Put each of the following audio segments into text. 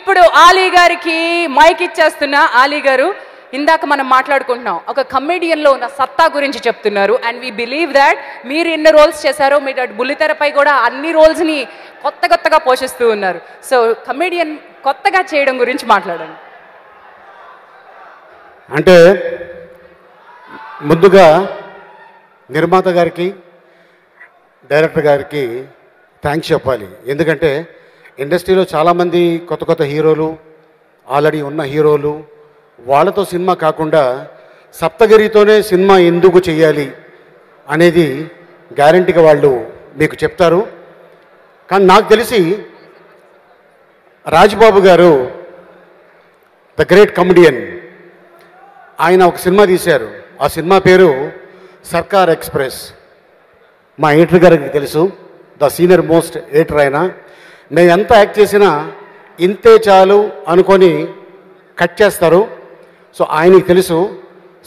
ఇప్పుడు ఆలీ గారికి మైక్ ఇచ్చేస్తున్నా. ఆలీ గారు, ఇందాక మనం మాట్లాడుకుంటున్నాం, ఒక కమెడియన్లో ఉన్న సత్తా గురించి చెప్తున్నారు. అండ్ వీ బిలీవ్ దాట్ మీరు ఎన్ని రోల్స్ చేశారో, మీరు అటు బుల్లితెరపై కూడా అన్ని రోల్స్ని కొత్తగా పోషిస్తూ ఉన్నారు. సో కమెడియన్ కొత్తగా చేయడం గురించి మాట్లాడండి. అంటే ముందుగా నిర్మాత గారికి, డైరెక్టర్ గారికి థ్యాంక్స్ చెప్పాలి. ఎందుకంటే ఇండస్ట్రీలో చాలామంది కొత్త హీరోలు, ఆల్రెడీ ఉన్న హీరోలు, వాళ్ళతో సినిమా కాకుండా సప్తగిరితోనే సినిమా ఎందుకు చేయాలి అనేది గ్యారంటీగా వాళ్ళు మీకు చెప్తారు. కానీ నాకు తెలిసి రాజ్బాబు గారు ద గ్రేట్ కమెడియన్, ఆయన ఒక సినిమా తీశారు. ఆ సినిమా పేరు సర్కార్ ఎక్స్ప్రెస్. మా ఎడిటర్ గారికి తెలుసు, ద సీనియర్ మోస్ట్ ఎడిటర్ ఆయన. నేను ఎంత యాక్ట్ చేసినా ఇంతే చాలు అనుకొని కట్ చేస్తారు. సో ఆయనకి తెలుసు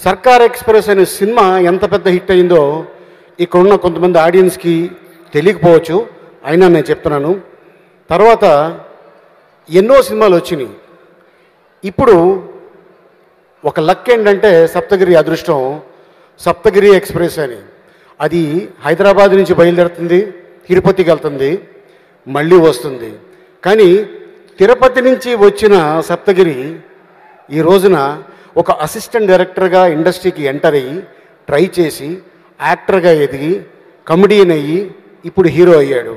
సర్కార్ ఎక్స్ప్రెస్ అనే సినిమా ఎంత పెద్ద హిట్ అయిందో ఇక్కడున్న కొంతమంది ఆడియన్స్కి తెలియకపోవచ్చు, అయినా నేను చెప్తున్నాను. తర్వాత ఎన్నో సినిమాలు వచ్చినాయి. ఇప్పుడు ఒక లక్ ఏంటంటే సప్తగిరి అదృష్టం, సప్తగిరి ఎక్స్ప్రెస్ అని. అది హైదరాబాద్ నుంచి బయలుదేరుతుంది, తిరుపతికి వెళ్తుంది, మళ్ళీ వస్తుంది. కానీ తిరుపతి నుంచి వచ్చిన సప్తగిరి ఈ రోజున ఒక అసిస్టెంట్ డైరెక్టర్గా ఇండస్ట్రీకి ఎంటర్ అయ్యి, ట్రై చేసి, యాక్టర్గా ఎదిగి, కమెడియన్ అయ్యి, ఇప్పుడు హీరో అయ్యాడు.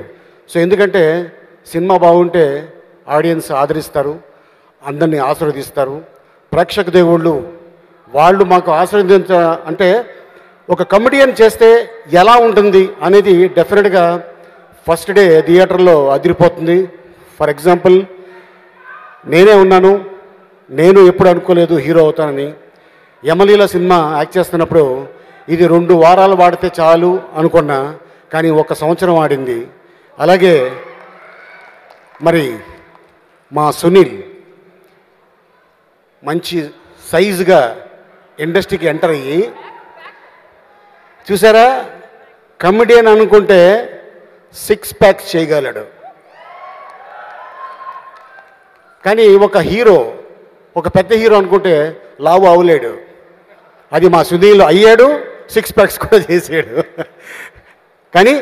సో ఎందుకంటే సినిమా బాగుంటే ఆడియన్స్ ఆదరిస్తారు, అందరినీ ఆశీర్వదిస్తారు. ప్రేక్షక దేవుళ్ళు వాళ్ళు మాకు ఆశీర్వదించ అంటే ఒక కమెడియన్ చేస్తే ఎలా ఉంటుంది అనేది డెఫినెట్గా ఫస్ట్ డే థియేటర్లో అదిరిపోతుంది. ఫర్ ఎగ్జాంపుల్ నేనే ఉన్నాను, నేను ఎప్పుడు అనుకోలేదు హీరో అవుతానని. యమలీల సినిమా యాక్ట్ చేస్తున్నప్పుడు ఇది 2 వారాలు వాడితే చాలు అనుకున్నా, కానీ 1 సంవత్సరం ఆడింది. అలాగే మరి మా సునీల్ మంచి సైజుగా ఇండస్ట్రీకి ఎంటర్ అయ్యి, చూసారా, కమెడియన్ అనుకుంటే 6 ప్యాక్స్ చేయగలడు. కానీ ఒక హీరో, ఒక పెద్ద హీరో అనుకుంటే లావు అవలేడు. అది మా సునీల్ అయ్యాడు, 6 ప్యాక్స్ కూడా చేసాడు. కానీ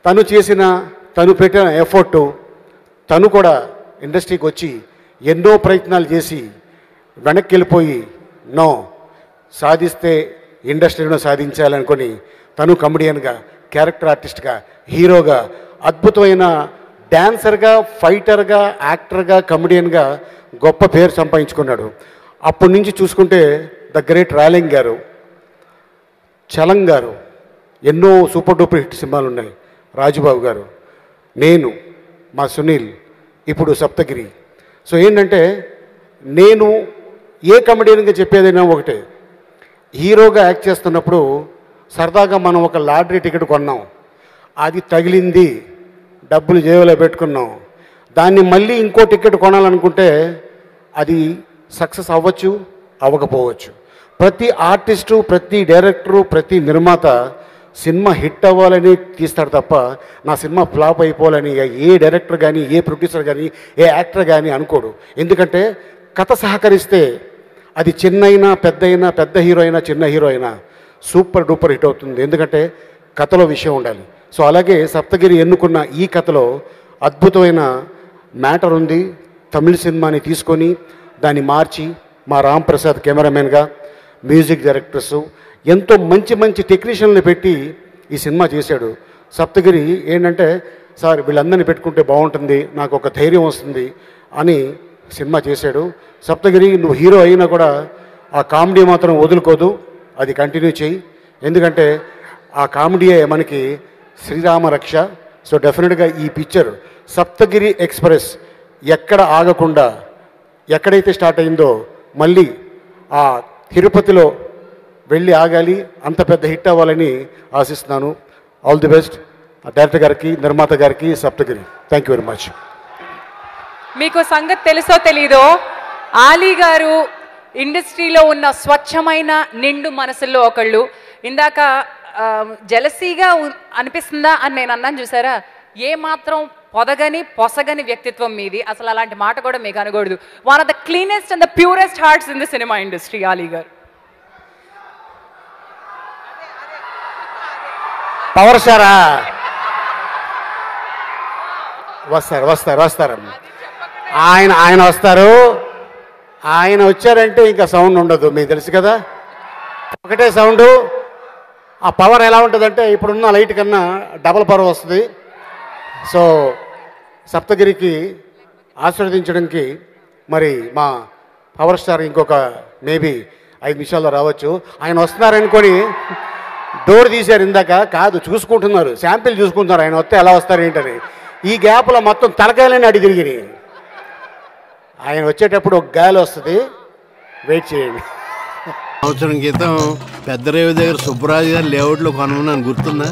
తను పెట్టిన ఎఫర్టు, తను కూడా ఇండస్ట్రీకి వచ్చి ఎన్నో ప్రయత్నాలు చేసి వెనక్కి వెళ్ళిపోయి నో, సాధిస్తే ఇండస్ట్రీలో సాధించాలనుకొని తను కమెడియన్గా, క్యారెక్టర్ ఆర్టిస్ట్గా, హీరోగా, అద్భుతమైన డ్యాన్సర్గా, ఫైటర్గా, యాక్టర్గా, కమెడియన్గా గొప్ప పేరు సంపాదించుకున్నాడు. అప్పటి నుంచి చూసుకుంటే ద గ్రేట్ రాలింగ్ గారు, చలంగ్ గారు, ఎన్నో సూపర్ డూపర్ హిట్ సినిమాలు ఉన్నాయి. రాజుబాబు గారు, నేను, మా సునీల్, ఇప్పుడు సప్తగిరి. సో ఏంటంటే నేను ఏ కమెడియన్గా చెప్పేదైనా ఒకటే, హీరోగా యాక్ట్ చేస్తున్నప్పుడు సరదాగా మనం ఒక లాటరీ టికెట్ కొన్నాం, అది తగిలింది, డబ్బులు జేబులో పెట్టుకున్నాం, దాన్ని మళ్ళీ ఇంకో టికెట్ కొనాలనుకుంటే అది సక్సెస్ అవ్వచ్చు, అవ్వకపోవచ్చు. ప్రతి ఆర్టిస్టు, ప్రతి డైరెక్టరు, ప్రతి నిర్మాత సినిమా హిట్ అవ్వాలని తీస్తాడు తప్ప నా సినిమా ఫ్లాప్ అయిపోవాలని ఏ డైరెక్టర్ కానీ, ఏ ప్రొడ్యూసర్ కానీ, ఏ యాక్టర్ కానీ అనుకోడు. ఎందుకంటే కథ సహకరిస్తే అది చిన్నైనా పెద్దయినా, పెద్ద హీరో అయినా చిన్న హీరో అయినా సూపర్ డూపర్ హిట్ అవుతుంది. ఎందుకంటే కథలో విషయం ఉండాలి. సో అలాగే సప్తగిరి ఎన్నుకున్న ఈ కథలో అద్భుతమైన మ్యాటర్ ఉంది. తమిళ సినిమాని తీసుకొని దాన్ని మార్చి మా రామ్ ప్రసాద్ కెమెరామెన్గా, మ్యూజిక్ డైరెక్టర్సు, ఎంతో మంచి టెక్నీషియన్లు పెట్టి ఈ సినిమా చేశాడు. సప్తగిరి ఏంటంటే సార్ వీళ్ళందరినీ పెట్టుకుంటే బాగుంటుంది, నాకు ఒక ధైర్యం వస్తుంది అని సినిమా చేశాడు. సప్తగిరి నువ్వు హీరో అయినా కూడా ఆ కామెడీ మాత్రం వదులుకోదు, అది కంటిన్యూ చేయి. ఎందుకంటే ఆ కామెడీయే మనకి శ్రీరామ రక్ష. సో డెఫినెట్గా ఈ పిక్చర్ సప్తగిరి ఎక్స్ప్రెస్ ఎక్కడ ఆగకుండా, ఎక్కడైతే స్టార్ట్ అయిందో మళ్ళీ ఆ తిరుపతిలో వెళ్ళి ఆగాలి, అంత పెద్ద హిట్ అవ్వాలని ఆశిస్తున్నాను. ఆల్ ది బెస్ట్ డైరెక్టర్ గారికి, నిర్మాత గారికి, Saptagiri. Thank you very much. మీకు సంగతి తెలుసో తెలీదో, ఆలీ గారు ఇండస్ట్రీలో ఉన్న స్వచ్ఛమైన నిండు మనసుల్లో ఒకళ్ళు. ఇందాక జెలసీగా అనిపిస్తుందా అని నేను అన్నాను చూసారా, ఏ మాత్రం పొదగని పొసగని వ్యక్తిత్వం మీది. అసలు అలాంటి మాట కూడా మీకు అనకూడదు. One of the cleanest and the purest hearts in the cinema industry Ali గారు. పవర్ స్టారా? వస్తారు. ఆయన వస్తారు. ఆయన వచ్చారంటే ఇంకా సౌండ్ ఉండదు, మీకు తెలుసు కదా. ఒకటే సౌండు. ఆ పవర్ ఎలా ఉంటుందంటే ఇప్పుడున్న లైట్ కన్నా డబల్ పవర్ వస్తుంది. సో సప్తగిరికి ఆశీర్వదించడానికి మరి మా పవర్ స్టార్ ఇంకొక మేబీ 5 నిమిషాల్లో రావచ్చు. ఆయన వస్తున్నారనుకొని డోర్ తీశారు ఇందాక. కాదు, చూసుకుంటున్నారు, శాంపిల్ చూసుకుంటున్నారు ఆయన వస్తే ఎలా వస్తారు ఏంటని. ఈ గ్యాప్లో మొత్తం తలకాయలని అడి తిరిగినాయి. ఆయన వచ్చేటప్పుడు ఒక గాలి వస్తుంది, వెయిట్ చేయండి. సంవత్సరం క్రితం పెద్ద రేవు దగ్గర సుబ్బరాజు గారు లేఅవుట్లో కొనున్నాను, గుర్తుందా?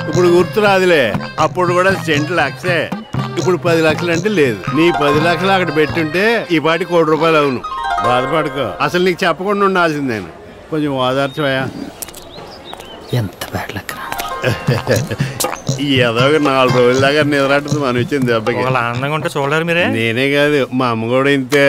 ఇప్పుడు గుర్తు రాదులే. అప్పుడు కూడా సెంటు లక్షే, ఇప్పుడు 10 లక్షలు అంటే లేదు. నీ 10 లక్షలు అక్కడ పెట్టుంటే ఈ పాటి ₹1,00,00,000 అవును. బాధపడుకో, అసలు నీకు చెప్పకుండా ఉండాల్సిందేను. కొంచెం ఓదార్చవయా. ఎంత బ్యాడ్ లక్. ఏదో 4 రోజుల దాకా నిద్రట్టదు మనం ఇచ్చింది దెబ్బకి. ఆనందంగా ఉంటే చూడలేరు మీరే. నేనే కాదు, మా అమ్మ కూడా ఇంతే.